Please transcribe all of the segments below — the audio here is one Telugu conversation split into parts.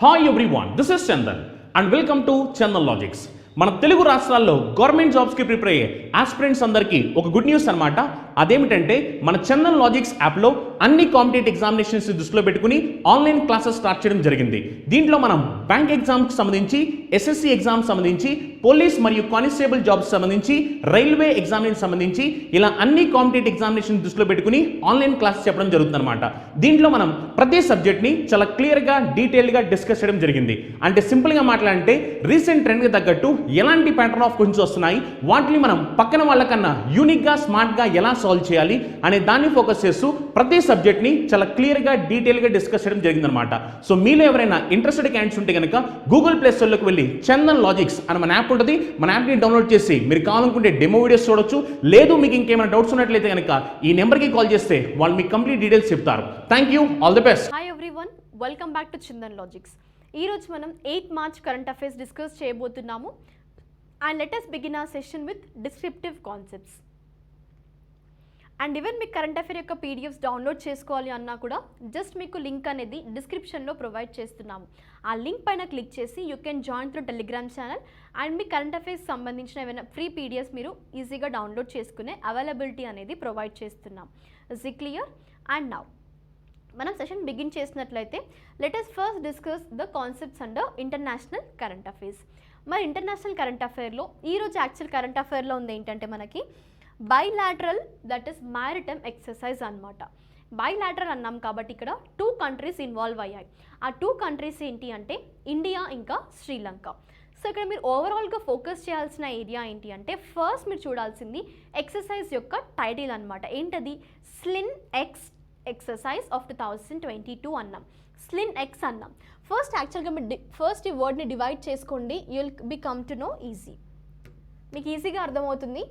Hi everyone, this is Chandan and welcome to Chandan logics. మన తెలుగు రాష్ట్రాల్లో గవర్నమెంట్ జాబ్స్కి ప్రిపేర్ అయ్యే ఆస్పిరెంట్స్ అందరికీ ఒక గుడ్ న్యూస్ అనమాట. అదేమిటంటే మన చందన్ లాజిక్స్ యాప్లో అన్ని కాంపిటేటివ్ ఎగ్జామినేషన్స్ దృష్టిలో పెట్టుకుని ఆన్లైన్ క్లాసెస్ స్టార్ట్ చేయడం జరిగింది. దీంట్లో మనం బ్యాంక్ ఎగ్జామ్కి సంబంధించి, ఎస్ఎస్సి ఎగ్జామ్ సంబంధించి, పోలీస్ మరియు కానిస్టేబుల్ జాబ్స్ సంబంధించి, రైల్వే ఎగ్జామినేషన్ సంబంధించి ఇలా అన్ని కాంపిటేటివ్ ఎగ్జామినేషన్ దృష్టిలో పెట్టుకుని ఆన్లైన్ క్లాసెస్ చెప్పడం జరుగుతుంది అనమాట. దీంట్లో మనం ప్రతి సబ్జెక్ట్ని చాలా క్లియర్గా డీటెయిల్గా డిస్కస్ చేయడం జరిగింది. అంటే సింపుల్గా మాట్లాడంటే రీసెంట్ ట్రెండ్కి తగ్గట్టు ఎలాంటి ప్యాటర్న్ ఆఫ్ క్వశ్చన్స్ వస్తున్నాయి, వాటిని మనం పక్కన వాళ్ళకన్నా యూనిక్గా స్మార్ట్గా ఎలా సాల్వ్ చేయాలి అనే దాన్ని ఫోకస్ చేస్తూ ప్రతి సబ్జెక్ట్ని చాలా క్లియర్గా డీటెయిల్గా డిస్కస్ చేయడం జరిగిందనమాట. సో మీలో ఎవరైనా ఇంట్రెస్టెడ్ క్యాండిడేట్స్ ఉంటే కనుక గూగుల్ ప్లే స్టోర్లోకి వెళ్ళి చందన్ లాజిక్స్ అని మన యాప్ ఉంటుంది, మన యాప్ని డౌన్లోడ్ చేసి మీరు కావాలనుకుంటే డెమో వీడియోస్ చూడొచ్చు. లేదు మీకు ఇంకేమైనా డౌట్స్ ఉన్నట్లయితే కనుక ఈ నెంబర్కి కాల్ చేస్తే వాళ్ళు మీకు కంప్లీట్ డీటెయిల్స్ చెప్తారు. Thank you, all the best. Hi everyone, welcome back to Chandan logics. ఈరోజు మనం 8 మార్చ్ కరెంట్ అఫైర్స్ డిస్కస్ చేయబోతున్నాము. And let us begin our session with descriptive concepts. And even మీకు కరెంట్ అఫైర్ యొక్క పీడిఎఫ్స్ డౌన్లోడ్ చేసుకోవాలి అన్నా కూడా జస్ట్ మీకు లింక్ అనేది డిస్క్రిప్షన్లో ప్రొవైడ్ చేస్తున్నాము. ఆ లింక్ పైన క్లిక్ చేసి you can join through Telegram channel and me current affairs సంబంధించిన ఏమైనా ఫ్రీ పీడిఎఫ్స్ మీరు ఈజీగా డౌన్లోడ్ చేసుకునే అవైలబిలిటీ అనేది ప్రొవైడ్ చేస్తున్నాం. Is it clear? And now మనం సెషన్ బిగిన్ చేసినట్లయితే let us first discuss the concepts under international current affairs. మరి ఇంటర్నేషనల్ కరెంట్ అఫైర్లో ఈరోజు యాక్చువల్ కరెంట్ అఫైర్లో ఉంది ఏంటంటే మనకి bilateral, that is maritime exercise అనమాట. బైలాటరల్ అన్నాం కాబట్టి ఇక్కడ 2 కంట్రీస్ ఇన్వాల్వ్ అయ్యాయి. ఆ 2 కంట్రీస్ ఏంటి అంటే ఇండియా ఇంకా శ్రీలంక. సో ఇక్కడ మీరు ఓవరాల్గా ఫోకస్ చేయాల్సిన ఏరియా ఏంటి అంటే ఫస్ట్ మీరు చూడాల్సింది ఎక్సర్సైజ్ యొక్క టైటిల్ అనమాట. ఏంటది? స్లిన్ ఎక్స్ ఎక్సర్సైజ్ ఆఫ్ 2022 అన్నాం. స్లిన్ ఎక్స్ అన్నాం. ఫస్ట్ యాక్చువల్గా మీరు ఫస్ట్ ఈ వర్డ్ని డివైడ్ చేసుకోండి, you will become to know easy. మీకు ఈజీగా అర్థమవుతుంది.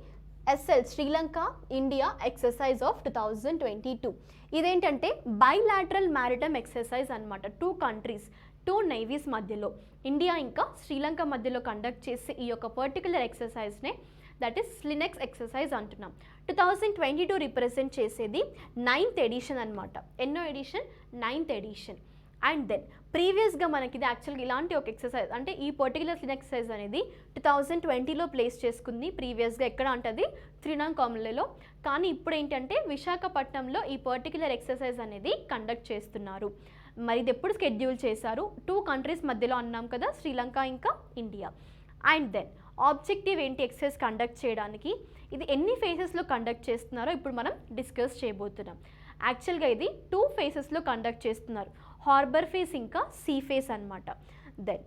SL Sri Lanka India exercise of 2022. ఇదేంటంటే బైలాటరల్ మ్యారిటైమ్ ఎక్సర్సైజ్ అనమాట. 2 కంట్రీస్ 2 నేవీస్ మధ్యలో ఇండియా ఇంకా శ్రీలంక మధ్యలో కండక్ట్ చేసే ఈ యొక్క పర్టికులర్ ఎక్సర్సైజ్నే దట్ ఈస్ స్లినెక్స్ ఎక్సర్సైజ్ అంటున్నాం. 2022 రిప్రజెంట్ చేసేది 9th ఎడిషన్ అనమాట. ఎన్నో edition? 9th edition. And then ప్రీవియస్గా మనకి ఇది యాక్చువల్గా ఇలాంటి ఒక ఎక్సర్సైజ్ అంటే ఈ పర్టికులర్ స్లిన్ ఎక్సర్సైజ్ అనేది 2020లో ప్లేస్ చేసుకుంది. ప్రీవియస్గా ఎక్కడ అంటది త్రినాంకామలలో. కానీ ఇప్పుడు ఏంటంటే విశాఖపట్నంలో ఈ పర్టికులర్ ఎక్సర్సైజ్ అనేది కండక్ట్ చేస్తున్నారు. మరి ఇది ఎప్పుడు స్కెడ్యూల్ చేశారు? 2 కంట్రీస్ మధ్యలో అన్నాం కదా, శ్రీలంక ఇంకా ఇండియా. అండ్ దెన్ ఆబ్జెక్టివ్ ఏంటి ఎక్సర్సైజ్ కండక్ట్ చేయడానికి? ఇది ఎన్ని ఫేసెస్లో కండక్ట్ చేస్తున్నారో ఇప్పుడు మనం డిస్కస్ చేయబోతున్నాం. యాక్చువల్గా ఇది 2 ఫేసెస్లో కండక్ట్ చేస్తున్నారు, హార్బర్ ఫేస్ ఇంకా సీ ఫేస్ అనమాట. దెన్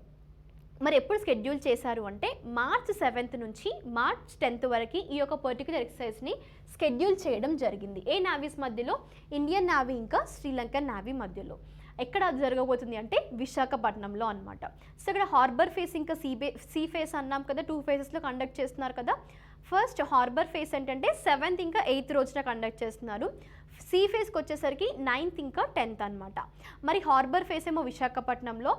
మరి ఎప్పుడు స్కెడ్యూల్ చేశారు అంటే మార్చ్ 7th నుంచి మార్చ్ 10th వరకు ఈ యొక్క పర్టికులర్ ఎక్సర్సైజ్ని స్కెడ్యూల్ చేయడం జరిగింది. ఏ నావీస్ మధ్యలో? ఇండియన్ నావీ ఇంకా శ్రీలంకన్ నావీ మధ్యలో. ఎక్కడ అది జరగబోతుంది అంటే విశాఖపట్నంలో అనమాట. సో ఇక్కడ హార్బర్ ఫేస్ ఇంకా సీ ఫేస్ అన్నాం కదా, 2 ఫేసెస్లో కండక్ట్ చేస్తున్నారు కదా. ఫస్ట్ హార్బర్ ఫేస్ ఏంటంటే 7th ఇంకా 8th రోజున కండక్ట్ చేస్తున్నారు. సీ ఫేస్కి వచ్చేసరికి 9th ఇంకా 10th అనమాట. మరి హార్బర్ ఫేస్ ఏమో విశాఖపట్నంలో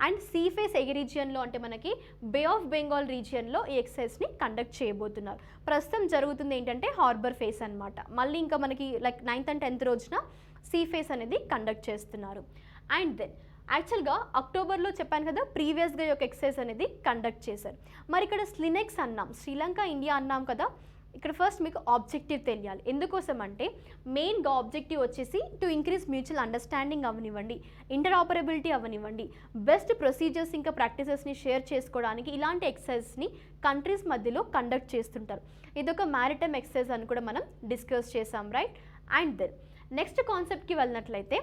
అండ్ సీ ఫేస్ ఏ రీజియన్లో అంటే మనకి బే ఆఫ్ బెంగాల్ రీజియన్లో ఈ ఎక్సర్సైజ్ని కండక్ట్ చేయబోతున్నారు. ప్రస్తుతం జరుగుతుంది ఏంటంటే హార్బర్ ఫేస్ అనమాట. మళ్ళీ ఇంకా మనకి లైక్ 9th and 10th రోజున సీ ఫేస్ అనేది కండక్ట్ చేస్తున్నారు. అండ్ దెన్ యాక్చువల్గా అక్టోబర్లో చెప్పాను కదా ప్రీవియస్గా ఈ యొక్క ఎక్సర్సైజ్ అనేది కండక్ట్ చేశారు. మరి ఇక్కడ స్లినెక్స్ అన్నాం, శ్రీలంక ఇండియా అన్నాం కదా. ఇక్కడ ఫస్ట్ మీకు ఆబ్జెక్టివ్ తెలియాలి. ఎందుకోసం అంటే మెయిన్గా ఆబ్జెక్టివ్ వచ్చేసి టు ఇంక్రీజ్ మ్యూచువల్ అండర్స్టాండింగ్ అవనివ్వండి, ఇంటర్ఆపరబిలిటీ అవనివ్వండి, బెస్ట్ ప్రొసీజర్స్ ఇంకా ప్రాక్టీసెస్ని షేర్ చేసుకోవడానికి ఇలాంటి ఎక్సర్సైజ్ని కంట్రీస్ మధ్యలో కండక్ట్ చేస్తుంటారు. ఇదొక మ్యారిటైమ్ ఎక్సర్సైజ్ అని కూడా మనం డిస్కస్ చేసాం, రైట్? అండ్ దెన్ నెక్స్ట్ కాన్సెప్ట్కి వెళ్ళినట్లయితే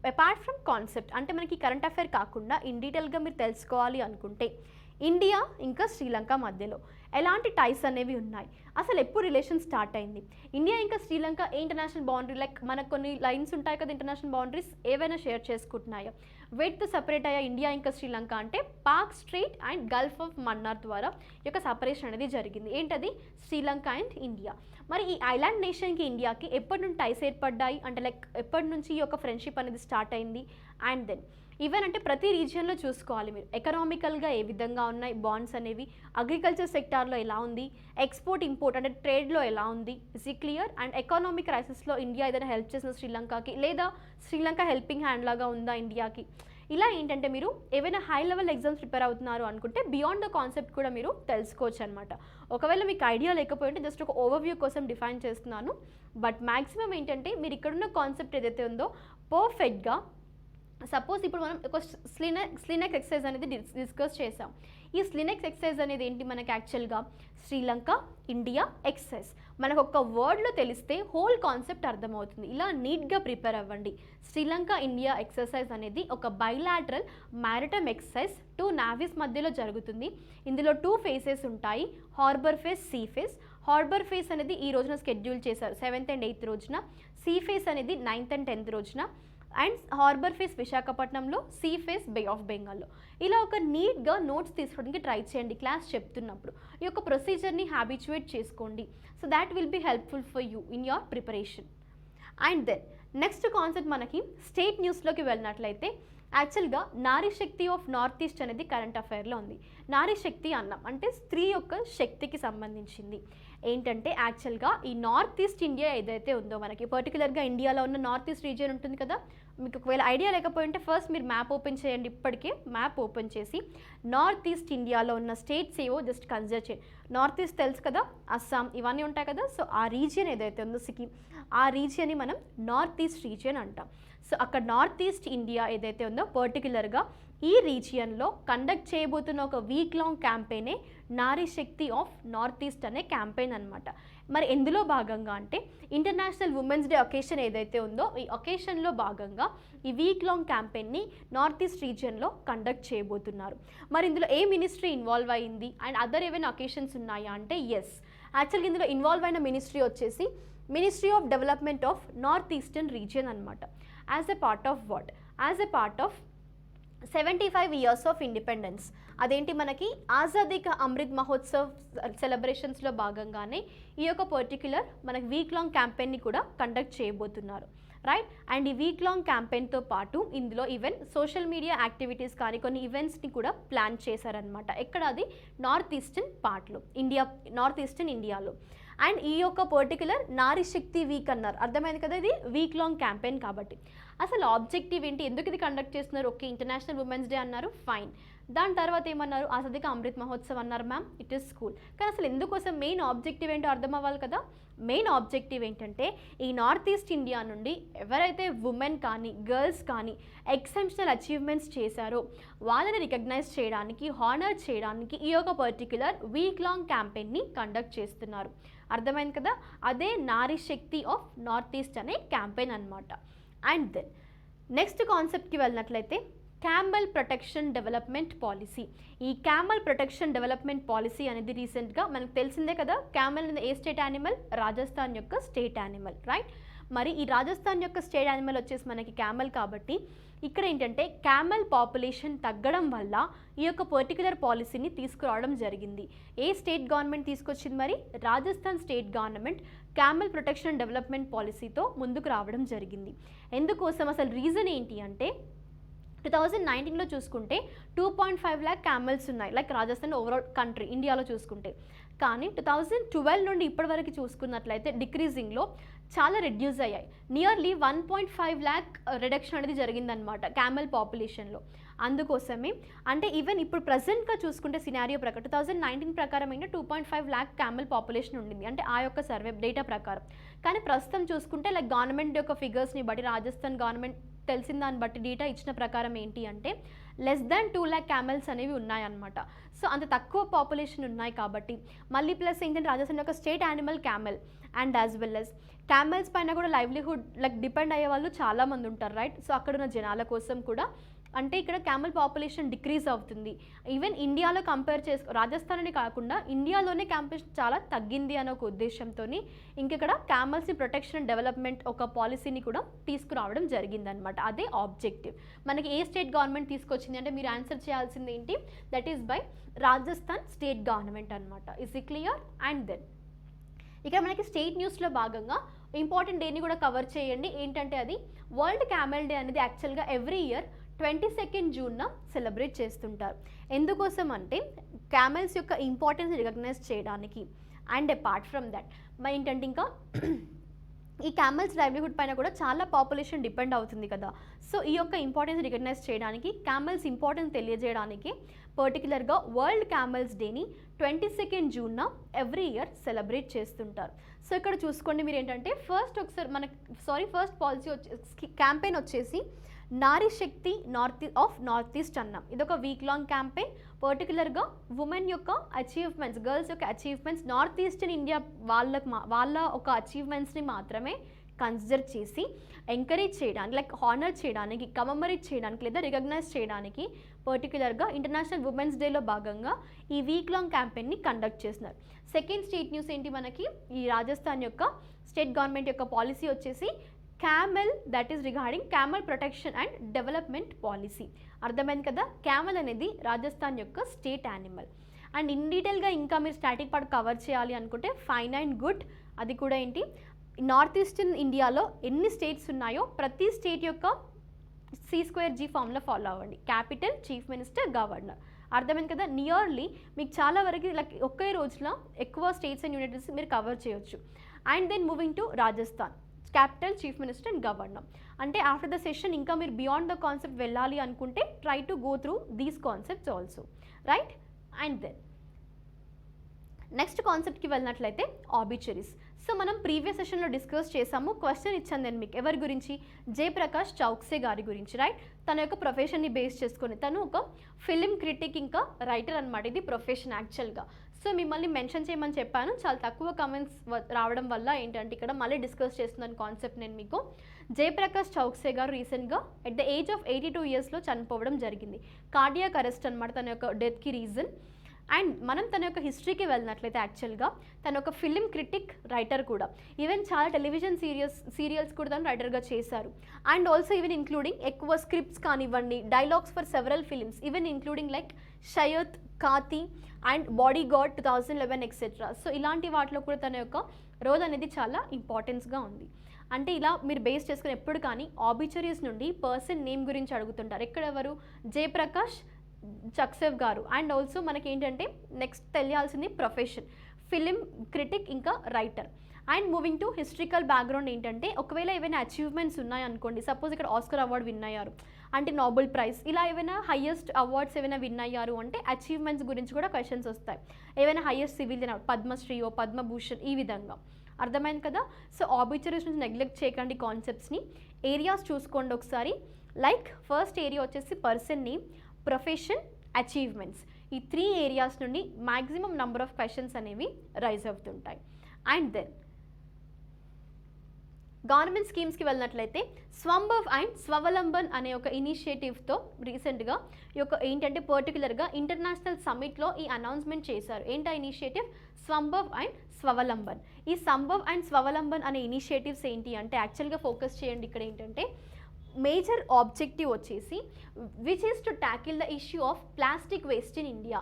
అపార్ట్ ఫ్రమ్ కాన్సెప్ట్ అంటే మనకి కరెంట్ అఫైర్ కాకుండా ఇన్ డీటెయిల్గా మీరు తెలుసుకోవాలి అనుకుంటే ఇండియా ఇంకా శ్రీలంక మధ్యలో ఎలాంటి టైస్ అనేవి ఉన్నాయి, అసలు ఎప్పుడు రిలేషన్ స్టార్ట్ అయింది, ఇండియా ఇంకా శ్రీలంక ఏ ఇంటర్నేషనల్ బౌండరీ లైక్ మనకు కొన్ని లైన్స్ ఉంటాయి కదా ఇంటర్నేషనల్ బౌండరీస్ ఏవైనా షేర్ చేసుకుంటున్నాయో, వేటితో సపరేట్ అయ్యా ఇండియా ఇంకా శ్రీలంక అంటే Pak straight and Gulf of Mannar ద్వారా ఈ యొక్క సపరేషన్ అనేది జరిగింది. ఏంటది? Sri Lanka and India. మరి ఈ ఐలాండ్ నేషన్కి ఇండియాకి ఎప్పటి నుండి టైస్ ఏర్పడ్డాయి అంటే లైక్ ఎప్పటి నుంచి ఈ యొక్క ఫ్రెండ్షిప్ అనేది స్టార్ట్ అయింది? అండ్ దెన్ ఈవెన్ అంటే ప్రతి రీజియన్లో చూసుకోవాలి మీరు ఎకనామికల్గా ఏ విధంగా ఉన్నాయి బాండ్స్ అనేవి, అగ్రికల్చర్ సెక్టార్లో ఎలా ఉంది, ఎక్స్పోర్ట్ ఇంపోర్ట్ అంటే ట్రేడ్లో ఎలా ఉంది, is it clear? And economic క్రైసిస్లో ఇండియా ఏదైనా హెల్ప్ చేసిన శ్రీలంకకి లేదా శ్రీలంక హెల్పింగ్ హ్యాండ్ లాగా ఉందా ఇండియాకి, ఇలా ఏంటంటే మీరు ఏవైనా హై లెవెల్ ఎగ్జామ్స్ ప్రిపేర్ అవుతున్నారు అనుకుంటే బియాండ్ ద కాన్సెప్ట్ కూడా మీరు తెలుసుకోవచ్చు అనమాట. ఒకవేళ మీకు ఐడియా లేకపోయింటే జస్ట్ ఒక ఓవర్వ్యూ కోసం డిఫైన్ చేస్తున్నాను. బట్ మ్యాక్సిమం ఏంటంటే మీరు ఇక్కడున్న కాన్సెప్ట్ ఏదైతే ఉందో పర్ఫెక్ట్గా, సపోజ్ ఇప్పుడు మనం ఒక స్లినెక్స్ ఎక్సర్సైజ్ అనేది డిస్కస్ చేసాం. ఈ స్లినెక్స్ ఎక్సర్సైజ్ అనేది ఏంటి మనకి యాక్చువల్గా శ్రీలంక ఇండియా ఎక్సర్సైజ్. మనకు ఒక వర్డ్లో తెలిస్తే హోల్ కాన్సెప్ట్ అర్థమవుతుంది. ఇలా నీట్గా ప్రిపేర్ అవ్వండి. శ్రీలంక ఇండియా ఎక్సర్సైజ్ అనేది ఒక బైలాటరల్ మ్యారిటైమ్ ఎక్సర్సైజ్ 2 navies మధ్యలో జరుగుతుంది. ఇందులో 2 phases ఉంటాయి, harbour phase, sea phase. Harbour phase అనేది ఈ రోజున షెడ్యూల్ చేశారు 7th and 8th రోజున, సీ ఫేస్ అనేది 9th and 10th రోజున, అండ్ హార్బర్ ఫేస్ విశాఖపట్నంలో, సీ ఫేస్ బే ఆఫ్ బెంగాల్లో. ఇలా ఒక నీట్గా నోట్స్ తీసుకోవడానికి ట్రై చేయండి క్లాస్ చెప్తున్నప్పుడు. ఈ యొక్క ప్రొసీజర్ని హ్యాబిచువేట్ చేసుకోండి. So that will be helpful for you in your preparation. And then next concept మనకి స్టేట్ న్యూస్లోకి వెళ్ళినట్లయితే యాక్చువల్గా Nari Shakti of north east అనేది కరెంట్ అఫైర్లో ఉంది. నారీ శక్తి అన్నాం అంటే స్త్రీ యొక్క శక్తికి సంబంధించింది. ఏంటంటే యాక్చువల్గా ఈ నార్త్ ఈస్ట్ ఇండియా ఏదైతే ఉందో మనకి పర్టికులర్గా ఇండియాలో ఉన్న నార్త్ ఈస్ట్ రీజియన్ ఉంటుంది కదా, మీకు ఒకవేళ ఐడియా లేకపోయింటే ఫస్ట్ మీరు మ్యాప్ ఓపెన్ చేయండి. ఇప్పటికే మ్యాప్ ఓపెన్ చేసి నార్త్ ఈస్ట్ ఇండియాలో ఉన్న స్టేట్స్ ఏవో జస్ట్ కన్సిడర్ చేయండి. నార్త్ ఈస్ట్ తెలుసు కదా, అస్సాం ఇవన్నీ ఉంటాయి కదా. సో ఆ రీజియన్ ఏదైతే ఉందో సిక్కిం, ఆ రీజియన్ని మనం నార్త్ ఈస్ట్ రీజియన్ అంటాం. సో అక్కడ నార్త్ ఈస్ట్ ఇండియా ఏదైతే ఉందో పర్టికులర్గా ఈ రీజియన్లో కండక్ట్ చేయబోతున్న ఒక week long క్యాంపెయినే Nari Shakti of north east అనే క్యాంపెయిన్ అనమాట. మరి ఎందులో భాగంగా అంటే ఇంటర్నేషనల్ ఉమెన్స్ డే ఒకేషన్ ఏదైతే ఉందో ఈ ఒకేషన్లో భాగంగా ఈ వీక్ లాంగ్ క్యాంపెయిన్ని నార్త్ ఈస్ట్ రీజియన్లో కండక్ట్ చేయబోతున్నారు. మరి ఇందులో ఏ మినిస్ట్రీ ఇన్వాల్వ్ అయింది అండ్ అదర్ ఏవైనా ఒకేషన్స్ ఉన్నాయా అంటే ఎస్, యాక్చువల్గా ఇందులో ఇన్వాల్వ్ అయిన మినిస్ట్రీ వచ్చేసి ministry of development of north eastern region అనమాట. As a part of what, as a part of 75 years of independence. అదేంటి మనకి ఆజాదీ కా అమృత్ మహోత్సవ్ సెలబ్రేషన్స్లో భాగంగానే ఈ యొక్క పర్టిక్యులర్ మనకి వీక్ లాంగ్ క్యాంపెయిన్ని కూడా కండక్ట్ చేయబోతున్నారు, రైట్. అండ్ ఈ వీక్ లాంగ్ క్యాంపెయిన్తో పాటు ఇందులో ఈవెన్ సోషల్ మీడియా యాక్టివిటీస్ కానీ కొన్ని ఈవెంట్స్ని కూడా ప్లాన్ చేశారనమాట. ఎక్కడ అది నార్త్ ఈస్టర్న్ పార్ట్లో ఇండియా, నార్త్ ఈస్టర్న్ ఇండియాలో. అండ్ ఈ యొక్క పర్టికులర్ నారీ శక్తి వీక్ అన్నారు, అర్థమైంది కదా, ఇది వీక్ లాంగ్ క్యాంపెయిన్ కాబట్టి. అసలు ఆబ్జెక్టివ్ ఏంటి, ఎందుకు ఇది కండక్ట్ చేస్తున్నారు? ఓకే, ఇంటర్నేషనల్ ఉమెన్స్ డే అన్నారు, ఫైన్. దాని తర్వాత ఏమన్నారు, ఆజాదీ కా అమృత్ మహోత్సవ్ అన్నారు మ్యామ్, ఇట్ ఈస్ స్కూల్. కానీ అసలు ఎందుకోసం, మెయిన్ ఆబ్జెక్టివ్ ఏంటో అర్థం అవ్వాలి కదా. మెయిన్ ఆబ్జెక్టివ్ ఏంటంటే ఈ నార్త్ ఈస్ట్ ఇండియా నుండి ఎవరైతే ఉమెన్ కానీ గర్ల్స్ కానీ ఎక్సెప్షనల్ అచీవ్మెంట్స్ చేశారో వాళ్ళని రికగ్నైజ్ చేయడానికి, హానర్ చేయడానికి ఈ యొక్క particular week long campaign conduct చేస్తున్నారు. అర్థమైంది కదా, అదే నారీ శక్తి ఆఫ్ నార్త్ ఈస్ట్ అనే క్యాంపెయిన్ అనమాట. అండ్ దెన్ నెక్స్ట్ కాన్సెప్ట్కి వెళ్ళినట్లయితే క్యామెల్ ప్రొటెక్షన్ డెవలప్మెంట్ పాలసీ. ఈ క్యామెల్ ప్రొటెక్షన్ డెవలప్మెంట్ పాలసీ అనేది రీసెంట్గా మనకు తెలిసిందే కదా. క్యామెల్ అనేది ఏ స్టేట్ యానిమల్? రాజస్థాన్ యొక్క స్టేట్ యానిమల్, రైట్. మరి ఈ రాజస్థాన్ యొక్క స్టేట్ యానిమల్ వచ్చేసి మనకి క్యామెల్ కాబట్టి ఇక్కడ ఏంటంటే క్యామెల్ పాపులేషన్ తగ్గడం వల్ల ఈ యొక్క పర్టికులర్ పాలసీని తీసుకురావడం జరిగింది. ఏ స్టేట్ గవర్నమెంట్ తీసుకొచ్చింది? మరి Rajasthan state government camel protection development పాలసీతో ముందుకు రావడం జరిగింది. ఎందుకోసం, అసలు రీజన్ ఏంటి అంటే 2019లో చూసుకుంటే 2.5 lakh క్యామెల్స్ ఉన్నాయి, లైక్ రాజస్థాన్ ఓవరాల్ కంట్రీ ఇండియాలో చూసుకుంటే. కానీ 2012 నుండి ఇప్పటి వరకు చూసుకున్నట్లయితే డిక్రీజింగ్లో చాలా రెడ్యూస్ అయ్యాయి. నియర్లీ 1.5 lakh రిడక్షన్ అనేది జరిగిందనమాట క్యామెల్ పాపులేషన్లో. అందుకోసమే అంటే ఈవెన్ ఇప్పుడు ప్రజెంట్గా చూసుకుంటే సినారియో ప్రకారం 2019 ప్రకారం అయితే 2.5 lakh క్యామెల్ పాపులేషన్ ఉండింది, అంటే ఆ యొక్క సర్వే డేటా ప్రకారం. కానీ ప్రస్తుతం చూసుకుంటే లైక్ గవర్నమెంట్ యొక్క ఫిగర్స్ని బట్టి, రాజస్థాన్ గవర్నమెంట్ తెలిసిన దాన్ని బట్టి డేటా ఇచ్చిన ప్రకారం ఏంటి అంటే లెస్ దాన్ 2 lakh క్యామెల్స్ అనేవి ఉన్నాయన్నమాట. సో అంత తక్కువ పాపులేషన్ ఉన్నాయి కాబట్టి మళ్ళీ ప్లస్ ఏంటంటే రాజస్థాన్ యొక్క state animal camel and as well as camels పైన కూడా లైవ్లీహుడ్ లైక్ డిపెండ్ అయ్యే వాళ్ళు చాలామంది ఉంటారు, రైట్. సో అక్కడ ఉన్న జనాల కోసం కూడా అంటే ఇక్కడ క్యామెల్ పాపులేషన్ డిక్రీజ్ అవుతుంది. ఈవెన్ ఇండియాలో కంపేర్ రాజస్థాన్ అని కాకుండా ఇండియాలోనే క్యామెల్ చాలా తగ్గింది అనే ఒక ఉద్దేశంతో ఇంకెక్కడ క్యామెల్స్ని ప్రొటెక్షన్ అండ్ డెవలప్మెంట్ ఒక పాలసీని కూడా తీసుకురావడం జరిగిందనమాట. అదే ఆబ్జెక్టివ్. మనకి ఏ స్టేట్ గవర్నమెంట్ తీసుకొచ్చింది అంటే మీరు ఆన్సర్ చేయాల్సింది ఏంటి, that is by Rajasthan state government అనమాట. Is it clear? And then ఇక్కడ మనకి స్టేట్ న్యూస్లో భాగంగా ఇంపార్టెంట్ డేని కూడా కవర్ చేయండి. ఏంటంటే అది వరల్డ్ క్యామెల్ డే అనేది యాక్చువల్గా ఎవ్రీ ఇయర్ 22nd జూన్న సెలబ్రేట్ చేస్తుంటారు. ఎందుకోసం అంటే క్యామెల్స్ యొక్క ఇంపార్టెన్స్ రికగ్నైజ్ చేయడానికి. అండ్ అపార్ట్ ఫ్రమ్ దట్ ఏంటంటే ఇంకా ఈ క్యామెల్స్ లైవ్లీహుడ్ పైన కూడా చాలా పాపులేషన్ డిపెండ్ అవుతుంది కదా. సో ఈ యొక్క ఇంపార్టెన్స్ రికగ్నైజ్ చేయడానికి, క్యామెల్స్ ఇంపార్టెన్స్ తెలియజేయడానికి పర్టికులర్గా వరల్డ్ క్యామెల్స్ డేని 22 జూన్న ఎవ్రీ ఇయర్ సెలబ్రేట్ చేస్తుంటారు. సో ఇక్కడ చూసుకోండి మీరు ఏంటంటే ఫస్ట్ పాలసీ క్యాంపెయిన్ వచ్చేసి నారీ శక్తి నార్త్ ఈస్ట్ అన్నాం. ఇదొక వీక్ లాంగ్ క్యాంపెయిన్. పర్టికులర్గా ఉమెన్ యొక్క అచీవ్మెంట్స్, గర్ల్స్ యొక్క అచీవ్మెంట్స్ నార్త్ ఈస్టర్న్ ఇండియా వాళ్ళ ఒక అచీవ్మెంట్స్ని మాత్రమే కన్సిడర్ చేసి ఎంకరేజ్ చేయడానికి, లైక్ హానర్ చేయడానికి, కమమరేట్ చేయడానికి లేదా రికగ్నైజ్ చేయడానికి పర్టికులర్గా ఇంటర్నేషనల్ ఉమెన్స్ డేలో భాగంగా ఈ వీక్ లాంగ్ క్యాంపెయిన్ని కండక్ట్ చేస్తున్నారు. సెకండ్ స్టేట్ న్యూస్ ఏంటి మనకి, ఈ రాజస్థాన్ యొక్క స్టేట్ గవర్నమెంట్ యొక్క పాలసీ వచ్చేసి camel, that is regarding camel protection and development policy. అర్థమైంది కదా. క్యామెల్ అనేది రాజస్థాన్ యొక్క స్టేట్ యానిమల్. అండ్ ఇన్ డీటెయిల్గా ఇంకా మీరు స్టాటిక్ పార్ట్ కవర్ చేయాలి అనుకుంటే ఫైన్ అండ్ గుడ్, అది కూడా ఏంటి, నార్త్ ఈస్టర్న్ ఇండియాలో ఎన్ని స్టేట్స్ ఉన్నాయో ప్రతి స్టేట్ యొక్క C²G ఫార్ములా ఫాలో అవ్వండి. Capital, chief minister, governor. అర్థమైంది కదా. నియర్లీ మీకు చాలా వరకు లైక్ ఒకే రోజులో ఎక్కువ స్టేట్స్ అండ్ యూనిట్స్ మీరు కవర్ చేయొచ్చు. And then moving to Rajasthan, capital, chief minister and governor. అంటే ఆఫ్టర్ ద సెషన్ ఇంకా మీరు బియాండ్ ద కాన్సెప్ట్ వెళ్ళాలి అనుకుంటే try to go through these concepts also, right. And then next కాన్సెప్ట్కి వెళ్ళినట్లయితే ఆబిచరీస్. సో మనం ప్రీవియస్ సెషన్లో డిస్కస్ చేసాము. క్వశ్చన్ ఇచ్చాను నేను మీకు, ఎవరి గురించి, జయప్రకాష్ చౌక్సే గారి గురించి, రైట్. తన యొక్క ప్రొఫెషన్ని బేస్ చేసుకొని తను ఒక ఫిలిం క్రిటిక్ ఇంకా రైటర్ అనమాట. ఇది ప్రొఫెషన్ యాక్చువల్గా. సో మిమ్మల్ని మెన్షన్ చేయమని చెప్పాను, చాలా తక్కువ కమెంట్స్ రావడం వల్ల ఏంటంటే ఇక్కడ మళ్ళీ డిస్కస్ చేస్తున్నాను కాన్సెప్ట్ నేను మీకు. జయప్రకాష్ చౌక్సే గారు రీసెంట్గా ఎట్ ద ఏజ్ ఆఫ్ 82 ఇయర్స్లో చనిపోవడం జరిగింది. కార్డియాక్ అరెస్ట్ అనమాట తన యొక్క డెత్కి రీజన్. అండ్ మనం తన యొక్క హిస్టరీకి వెళ్ళినట్లయితే యాక్చువల్గా తన ఒక ఫిలిం క్రిటిక్, రైటర్ కూడా. ఈవెన్ చాలా టెలివిజన్ సీరియల్స్ కూడా తను రైటర్గా చేశారు. అండ్ ఆల్సో ఈవెన్ ఇంక్లూడింగ్ ఎక్కువ స్క్రిప్ట్స్ కానివ్వండి, dialogues for several films, even including like షయత్, Kaththi and Bodyguard 2011 etcetera. So ఇలాంటి వాటిలో కూడా తన యొక్క రోల్ అనేది చాలా ఇంపార్టెన్స్గా ఉంది. అంటే ఇలా మీరు బేస్ చేసుకుని ఎప్పుడు కానీ ఆబిచరీస్ నుండి పర్సన్ నేమ్ గురించి అడుగుతుంటారు. ఎక్కడెవరు, జయప్రకాష్ చక్సేవ్ గారు. అండ్ ఆల్సో మనకి ఏంటంటే నెక్స్ట్ తెలియాల్సింది ప్రొఫెషన్, ఫిలిం క్రిటిక్ ఇంకా writer. And moving to historical background ఏంటంటే ఒకవేళ ఏవైనా అచీవ్మెంట్స్ ఉన్నాయనుకోండి, సపోజ్ ఇక్కడ ఆస్కర్ అవార్డు విన్ అయ్యారు అంటే, నోబెల్ ప్రైజ్, ఇలా ఏమైనా హైయెస్ట్ అవార్డ్స్ ఏమైనా విన్ అయ్యారు అంటే అచీవ్మెంట్స్ గురించి కూడా క్వశ్చన్స్ వస్తాయి. ఏవైనా హైయెస్ట్ సివిలియన్ అవార్డ్, పద్మశ్రీయో పద్మభూషణ్, ఈ విధంగా. అర్థమైంది కదా. సో ఆబిచరీస్ నుంచి నెగ్లెక్ట్ చేయకండి కాన్సెప్ట్స్ని. ఏరియాస్ చూసుకోండి ఒకసారి. లైక్ ఫస్ట్ ఏరియా వచ్చేసి పర్సన్ నేమ్, ప్రొఫెషన్, అచీవ్మెంట్స్. ఈ 3 ఏరియాస్ నుండి మ్యాక్సిమం నెంబర్ ఆఫ్ క్వశ్చన్స్ అనేవి రైజ్ అవుతుంటాయి. అండ్ దెన్ గవర్నమెంట్ స్కీమ్స్కి వెళ్ళినట్లయితే స్వంభవ్ అండ్ స్వవలంబన్ అనే ఒక ఇనిషియేటివ్తో రీసెంట్గా ఈ యొక్క ఏంటంటే పర్టికులర్గా ఇంటర్నేషనల్ సమ్మిట్లో ఈ అనౌన్స్మెంట్ చేశారు. ఏంటా ఇనిషియేటివ్, స్వంభవ్ అండ్ స్వవలంబన్. ఈ సంభవ్ అండ్ స్వవలంబన్ అనే ఇనిషియేటివ్స్ ఏంటి అంటే యాక్చువల్గా ఫోకస్ చేయండి. ఇక్కడ ఏంటంటే మేజర్ ఆబ్జెక్టివ్ వచ్చేసి which is to tackle the issue of plastic waste in India.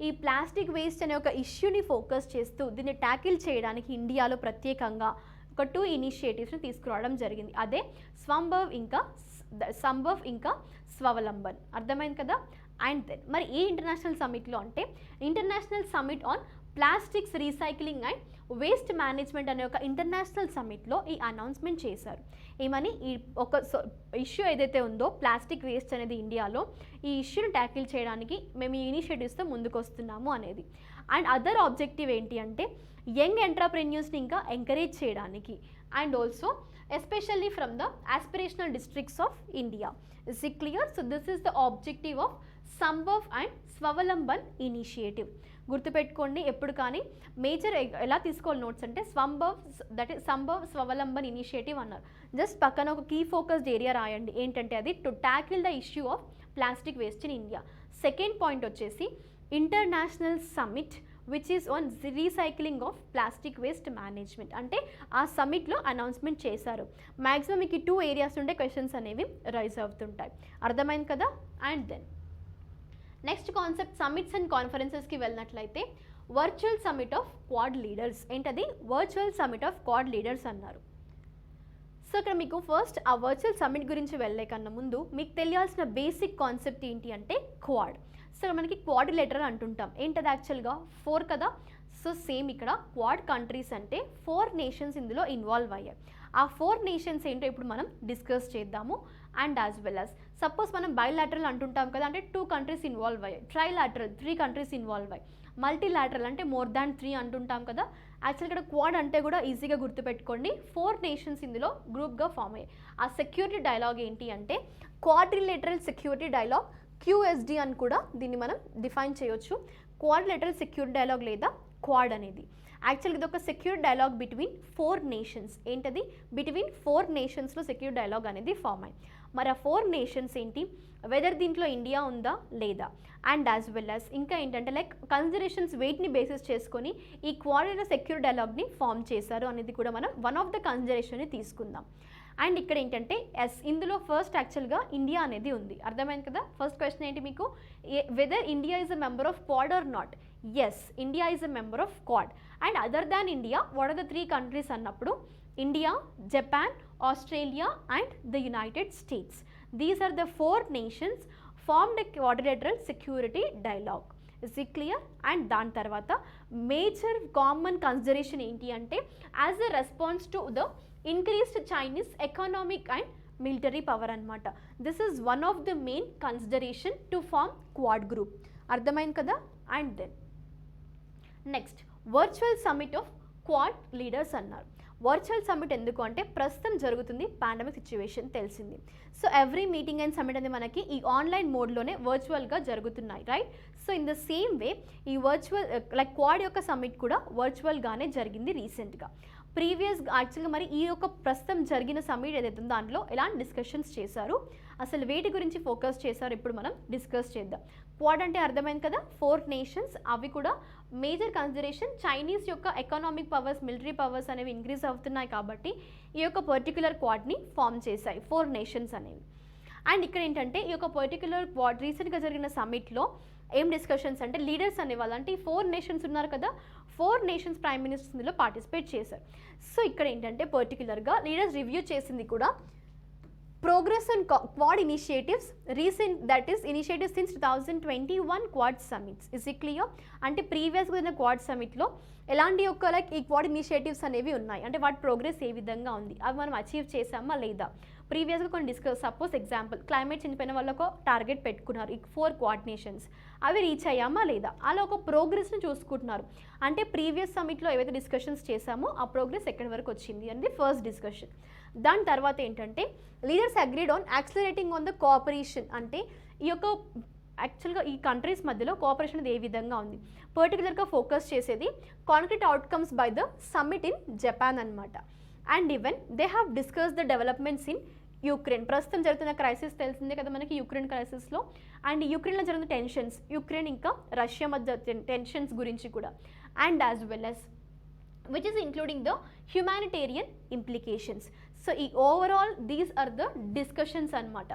ఈ ప్లాస్టిక్ వేస్ట్ అనే ఒక ఇష్యూని ఫోకస్ చేస్తూ దీన్ని ట్యాకిల్ చేయడానికి ఇండియాలో ప్రత్యేకంగా ఒక 2 ఇనిషియేటివ్స్ని తీసుకురావడం జరిగింది. అదే సంభవ్ ఇంకా స్వవలంబన్. అర్థమైంది కదా. అండ్ దెన్ మరి ఈ ఇంటర్నేషనల్ సమ్మిట్లో అంటే international summit on plastics recycling and waste management అనే ఒక ఇంటర్నేషనల్ సమ్మిట్లో ఈ అనౌన్స్మెంట్ చేశారు. ఏమని, ఈ ఒక ఇష్యూ ఏదైతే ఉందో ప్లాస్టిక్ వేస్ట్ అనేది ఇండియాలో, ఈ ఇష్యూని ట్యాకిల్ చేయడానికి మేము ఈ ఇనిషియేటివ్స్తో ముందుకు వస్తున్నాము అనేది. అండ్ అదర్ ఆబ్జెక్టివ్ ఏంటి అంటే యంగ్ ఎంటర్ప్రెన్యూర్స్ని ఇంకా ఎంకరేజ్ చేయడానికి. And also especially from the aspirational districts of India. Is it clear? So this is the objective of Sambhav and Swavalamban initiative. గుర్తుపెట్టుకోండి ఎప్పుడు కానీ మేజర్ ఎలా తీసుకోవాలి నోట్స్ అంటే సంభవ్ స్వవలంబన్ ఇనిషియేటివ్ అన్నారు. జస్ట్ పక్కన ఒక కీ ఫోకస్డ్ ఏరియా రాయండి. ఏంటంటే అది to tackle the issue of plastic waste in India. Second point వచ్చేసి international summit which is on recycling of plastic waste management. అంటే ఆ సమ్మిట్లో అనౌన్స్మెంట్ చేశారు. మ్యాక్సిమం మీకు 2 ఏరియాస్ ఉండే క్వశ్చన్స్ అనేవి రైజ్ అవుతుంటాయి. అర్థమైంది కదా. And then next concept summits and కాన్ఫరెన్సెస్కి వెళ్ళినట్లయితే virtual summit of quad leaders. ఏంటది, virtual summit of quad leaders అన్నారు. సో ఇక్కడ మీకు ఫస్ట్ ఆ వర్చువల్ సమ్మిట్ గురించి వెళ్ళే కన్నా ముందు మీకు తెలియాల్సిన బేసిక్ కాన్సెప్ట్ ఏంటి అంటే క్వాడ్. సో మనకి క్వాడ్రిలేటరల్ అంటుంటాం. ఏంటది యాక్చువల్గా 4 కదా. సో సేమ్ ఇక్కడ క్వాడ్ కంట్రీస్ అంటే 4 నేషన్స్ ఇందులో ఇన్వాల్వ్ అయ్యాయి. ఆ 4 నేషన్స్ ఏంటో ఇప్పుడు మనం డిస్కస్ చేద్దాము. And as well as suppose మనం బైలాటరల్ అంటుంటాం కదా, అంటే 2 కంట్రీస్ ఇన్వాల్వ్ అయ్యాయి. ట్రైలాటరల్ 3 కంట్రీస్ ఇన్వాల్వ్ అయ్యాయి. మల్టీలాటరల్ అంటే మోర్ దాన్ 3 అంటుంటాం కదా. యాక్చువల్గా ఇక్కడ క్వాడ్ అంటే కూడా ఈజీగా గుర్తుపెట్టుకోండి, 4 నేషన్స్ ఇందులో గ్రూప్గా ఫామ్ అయ్యాయి. ఆ సెక్యూరిటీ డైలాగ్ ఏంటి అంటే క్వాడ్రిలేటరల్ సెక్యూరిటీ డైలాగ్, QSD అని కూడా దీన్ని మనం డిఫైన్ చేయొచ్చు. క్వాడ్రిలేటరల్ సెక్యూరిటీ డైలాగ్ లేదా క్వాడ్ అనేది యాక్చువల్గా ఇది ఒక సెక్యూర్ డైలాగ్ బిట్వీన్ 4 నేషన్స్. ఏంటది? బిట్వీన్ 4 నేషన్స్లో సెక్యూర్ డైలాగ్ అనేది ఫామ్ అయ్యి. మరి ఆ 4 నేషన్స్ ఏంటి, వెదర్ దీంట్లో ఇండియా ఉందా లేదా, అండ్ యాజ్ వెల్ యాజ్ ఇంకా ఏంటంటే లైక్ కన్సిడరేషన్స్ వెయిట్ని బేసిస్ చేసుకొని ఈ క్వాడ్ సెక్యూర్ డైలాగ్ని ఫామ్ చేశారు అనేది కూడా మనం వన్ ఆఫ్ ద కన్సిడరేషన్ని తీసుకుందాం. అండ్ ఇక్కడ ఏంటంటే ఇందులో ఫస్ట్ యాక్చువల్గా ఇండియా అనేది ఉంది. అర్థమైంది కదా. ఫస్ట్ క్వశ్చన్ ఏంటి మీకు, whether India is a member of quad or not. Yes, India is a member of quad. And other than India what are the 3 countries అన్నప్పుడు India, Japan, Australia and the United States. These are the 4 nations formed a quadrilateral security dialogue. Is it clear? And దాని తర్వాత మేజర్ కామన్ కన్సిడరేషన్ ఏంటి అంటే as a response to the increased Chinese economic and military power అనమాట. This is one of the main consideration to form Quad group. అర్థమైంది కదా. And then next virtual summit of quad leaders అన్నారు. వర్చువల్ సమ్మిట్ ఎందుకు అంటే ప్రస్తుతం జరుగుతుంది పాండమిక్ సిచ్యువేషన్ తెలిసింది. So every meeting and summit అనేది మనకి ఈ ఆన్లైన్ మోడ్లోనే వర్చువల్గా జరుగుతున్నాయి, right. So in the same way ఈ వర్చువల్ లైక్ క్వాడ్ యొక్క సమ్మిట్ కూడా వర్చువల్గానే జరిగింది రీసెంట్గా. ప్రీవియస్ యాక్చువల్గా మరి ఈ యొక్క ప్రస్తుతం జరిగిన సమ్మిట్ ఏదైతే ఉందో దాంట్లో ఎలాంటి డిస్కషన్స్ చేశారు, అసలు వేటి గురించి ఫోకస్ చేశారు ఇప్పుడు మనం డిస్కస్ చేద్దాం. క్వాడ్ అంటే అర్థమైంది కదా, 4 నేషన్స్, అవి కూడా మేజర్ కన్సిడరేషన్ చైనీస్ యొక్క ఎకనామిక్ పవర్స్, మిలిటరీ పవర్స్ అనేవి ఇంక్రీజ్ అవుతున్నాయి కాబట్టి ఈ యొక్క పర్టికులర్ క్వాడ్ని ఫామ్ చేశాయి 4 నేషన్స్ అనేవి. అండ్ ఇక్కడ ఏంటంటే ఈ యొక్క పర్టికులర్ క్వాడ్ రీసెంట్గా జరిగిన సమ్మిట్లో ఏం డిస్కషన్స్ అంటే లీడర్స్ అనేవాళ్ళు అంటే ఈ 4 నేషన్స్ ఉన్నారు కదా, 4 నేషన్స్ ప్రైమ్ మినిస్టర్స్ ఇందులో పార్టిసిపేట్ చేశారు. సో ఇక్కడ ఏంటంటే పర్టికులర్గా లీడర్స్ రివ్యూ చేసింది కూడా progress and quad initiatives recent, that is initiatives since 2021 quad summits. Is it clear? అంటే ప్రీవియస్గా ఉన్న క్వాడ్ సమిట్లో ఎలాంటి యొక్క లైక్ ఈ క్వాడ్ ఇనిషియేటివ్స్ అనేవి ఉన్నాయి అంటే వాటి ప్రోగ్రెస్ ఏ విధంగా ఉంది, అవి మనం అచీవ్ చేసామా లేదా. ప్రీవియస్గా కొన్ని discuss, suppose example climate change పైన వాళ్ళకు టార్గెట్ పెట్టుకున్నారు ఈ 4 క్వాడ్ నేషన్స్, అవి రీచ్ అయ్యామా లేదా, అలా ఒక ప్రోగ్రెస్ని చూసుకుంటున్నారు. అంటే ప్రీవియస్ సమిట్లో ఏవైతే డిస్కషన్స్ చేసామో ఆ ప్రోగ్రెస్ ఎక్కడి వరకు వచ్చింది అనేది ఫస్ట్ డిస్కషన్. దాని తర్వాత ఏంటంటే leaders agreed on accelerating on the cooperation. అంటే ఈ యొక్క యాక్చువల్గా ఈ కంట్రీస్ మధ్యలో కోఆపరేషన్ అనేది ఏ విధంగా ఉంది, పర్టికులర్గా ఫోకస్ చేసేది concrete outcomes by the summit in Japan అనమాట. And even they have discuss the developments in Ukraine. ప్రస్తుతం జరుగుతున్న క్రైసిస్ తెలిసిందే కదా మనకి, యుక్రెయిన్ క్రైసిస్లో అండ్ యుక్రెయిన్లో జరుగుతున్న టెన్షన్స్, యుక్రెయిన్ ఇంకా రష్యా మధ్య టెన్షన్స్ గురించి కూడా. And as well as which is including the humanitarian implications. So ఈ overall these are the discussions అనమాట.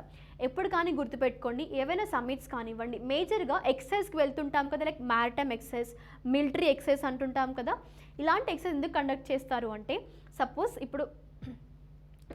ఎప్పుడు కానీ గుర్తుపెట్టుకోండి, ఏవైనా సమ్మిట్స్ కానివ్వండి మేజర్గా ఎక్సైజ్కి వెళ్తుంటాం కదా, like maritime exercise, military exercise అంటుంటాం కదా. ఇలాంటి ఎక్సైజ్ ఎందుకు కండక్ట్ చేస్తారు అంటే సపోజ్ ఇప్పుడు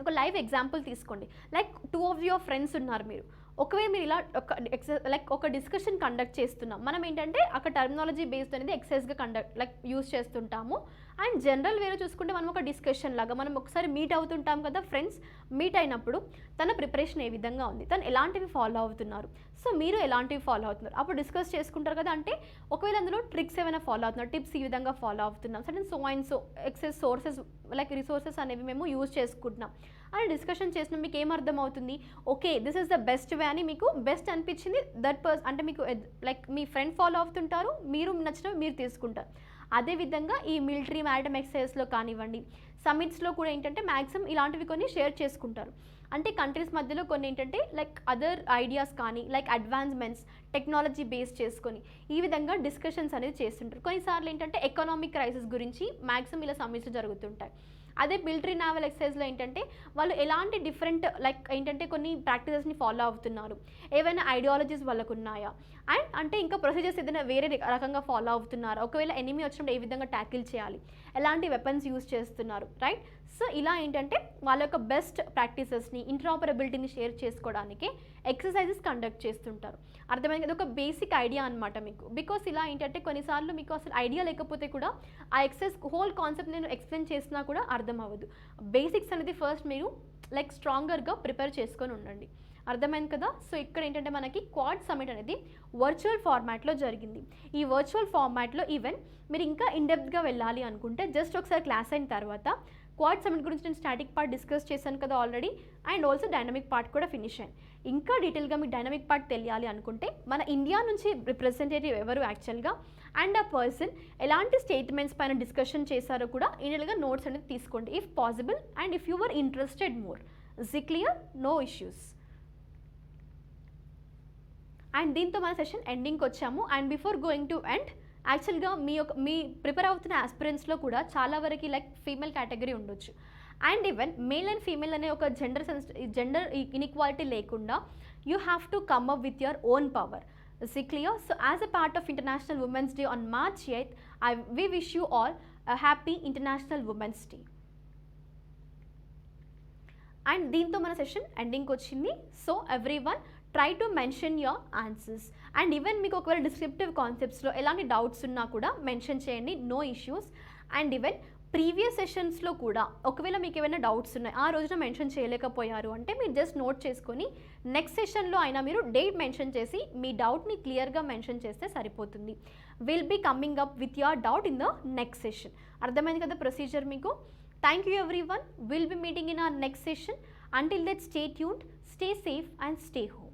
ఒక లైవ్ ఎగ్జాంపుల్ తీసుకోండి, లైక్ 2 of your ఫ్రెండ్స్ ఉన్నారు, మీరు ఒకవేళ మీరు ఇలా ఒక డిస్కషన్ కండక్ట్ చేస్తున్నాం, మనం ఏంటంటే అక్కడ టర్మినాలజీ బేస్డ్ అనేది ఎక్సైజ్గా యూస్ చేస్తుంటాము. అండ్ జనరల్ వేరే చూసుకుంటే మనం ఒక డిస్కషన్ లాగా మనం ఒకసారి మీట్ అవుతుంటాం కదా ఫ్రెండ్స్, మీట్ అయినప్పుడు తన ప్రిపరేషన్ ఏ విధంగా ఉంది, తను ఎలాంటివి ఫాలో అవుతున్నారు, సో మీరు ఎలాంటివి ఫాలో అవుతున్నారు అప్పుడు డిస్కస్ చేసుకుంటారు కదా. అంటే ఒకవేళ అందులో ట్రిక్స్ ఏమైనా ఫాలో అవుతున్నారు, టిప్స్ ఈ విధంగా ఫాలో అవుతున్నాం, sudden so and so excess sources like resources అనేవి మేము యూజ్ చేసుకుంటున్నాం అని డిస్కషన్ చేసిన మీకు ఏమర్థం అవుతుంది, okay this is the best way అని మీకు బెస్ట్ అనిపించింది అంటే మీకు లైక్ మీ ఫ్రెండ్ ఫాలో అవుతుంటారు, మీరు నచ్చినవి మీరు తీసుకుంటారు. అదేవిధంగా ఈ మిలిటరీ మ్యారిటైమ్ ఎక్సైజ్లో కానివ్వండి, సమిట్స్లో కూడా ఏంటంటే మ్యాక్సిమం ఇలాంటివి కొన్ని షేర్ చేసుకుంటారు. అంటే కంట్రీస్ మధ్యలో కొన్ని ఏంటంటే లైక్ అదర్ ఐడియాస్ కానీ లైక్ అడ్వాన్స్మెంట్స్ టెక్నాలజీ బేస్ చేసుకొని ఈ విధంగా డిస్కషన్స్ అనేది చేస్తుంటారు. కొన్నిసార్లు ఏంటంటే ఎకనామిక్ క్రైసిస్ గురించి మ్యాక్సిమం ఇలా సమిట్స్ జరుగుతుంటాయి. అదే మిలిటరీ నావల్ ఎక్సైజ్లో ఏంటంటే వాళ్ళు ఎలాంటి డిఫరెంట్ లైక్ ఏంటంటే కొన్ని ప్రాక్టీసెస్ని ఫాలో అవుతున్నారు, ఏవైనా ఐడియాలజీస్ వాళ్ళకు ఉన్నాయా, అండ్ అంటే ఇంకా ప్రొసీజర్స్ ఏదైనా వేరే రకంగా ఫాలో అవుతున్నారు, ఒకవేళ ఎనిమీ వచ్చినప్పుడు ఏ విధంగా ట్యాకిల్ చేయాలి, ఎలాంటి వెపన్స్ యూజ్ చేస్తున్నారు, రైట్? సో ఇలా ఏంటంటే వాళ్ళ యొక్క బెస్ట్ ప్రాక్టీసెస్ని, ఇంట్రాపరబిలిటీని షేర్ చేసుకోవడానికి ఎక్సర్సైజెస్ కండక్ట్ చేస్తుంటారు. అర్థమైంది కదా, ఒక బేసిక్ ఐడియా అనమాట మీకు. బికాస్ ఇలా ఏంటంటే కొన్నిసార్లు మీకు అసలు ఐడియా లేకపోతే కూడా ఆ ఎక్సర్సైజ్ హోల్ కాన్సెప్ట్ నేను ఎక్స్ప్లెయిన్ చేసినా కూడా అర్థం అవ్వదు. బేసిక్స్ అనేది ఫస్ట్ మీరు లైక్ స్ట్రాంగర్గా ప్రిపేర్ చేసుకొని ఉండండి. అర్థమైంది కదా. సో ఇక్కడ ఏంటంటే మనకి క్వాడ్ సమిట్ అనేది వర్చువల్ ఫార్మాట్లో జరిగింది. ఈ వర్చువల్ ఫార్మాట్లో ఈవెన్ మీరు ఇంకా ఇన్డెప్త్గా వెళ్ళాలి అనుకుంటే జస్ట్ ఒకసారి క్లాస్ అయిన తర్వాత క్వాడ్ సమిట్ గురించి నేను స్టాటిక్ పార్ట్ డిస్కస్ చేశాను కదా already, and also dynamic part కూడా ఫినిష్ అయ్యాను. ఇంకా డీటెయిల్గా మీకు డైనమిక్ పార్ట్ తెలియాలి అనుకుంటే మన ఇండియా నుంచి రిప్రజెంటేటివ్ ఎవరు యాక్చువల్గా అండ్ ఆ పర్సన్ ఎలాంటి స్టేట్మెంట్స్ పైన డిస్కషన్ చేశారో కూడా ఇనీషియల్గా నోట్స్ అనేది తీసుకోండి if possible and if you are interested more. Is it clear? No issues. And దీంతో మన సెషన్ ఎండింగ్కి వచ్చాము. And before going to end, యాక్చువల్గా మీ ప్రిపేర్ అవుతున్న ఆస్పిరెంట్స్లో కూడా చాలా వరకు లైక్ ఫీమేల్ కేటగిరీ ఉండొచ్చు. And even male and female అనే ఒక జెండర్ ఇన్ఈక్వాలిటీ లేకుండా you have to come up with your own power. Is it clear? So as a part of International Women's Day on March 8th, we wish you all a happy International Women's Day. And దీంతో మన సెషన్ ఎండింగ్కి వచ్చింది. So everyone try to mention your answers. And even మీకు ఒకవేళ డిస్క్రిప్టివ్ కాన్సెప్ట్స్లో ఎలాంటి డౌట్స్ ఉన్నా కూడా మెన్షన్ చేయండి, no issues. And even previous సెషన్స్లో కూడా ఒకవేళ మీకు ఏమైనా డౌట్స్ ఉన్నాయి, ఆ రోజున మెన్షన్ చేయలేకపోయారు అంటే మీరు జస్ట్ నోట్ చేసుకొని నెక్స్ట్ సెషన్లో అయినా మీరు డేట్ మెన్షన్ చేసి మీ డౌట్ని క్లియర్గా మెన్షన్ చేస్తే సరిపోతుంది. Will be coming up with your doubt in the next session. అర్థమైంది కదా ప్రొసీజర్ మీకు? Thank you everyone. Will be meeting in our next session. Until then, stay tuned, stay safe and stay home.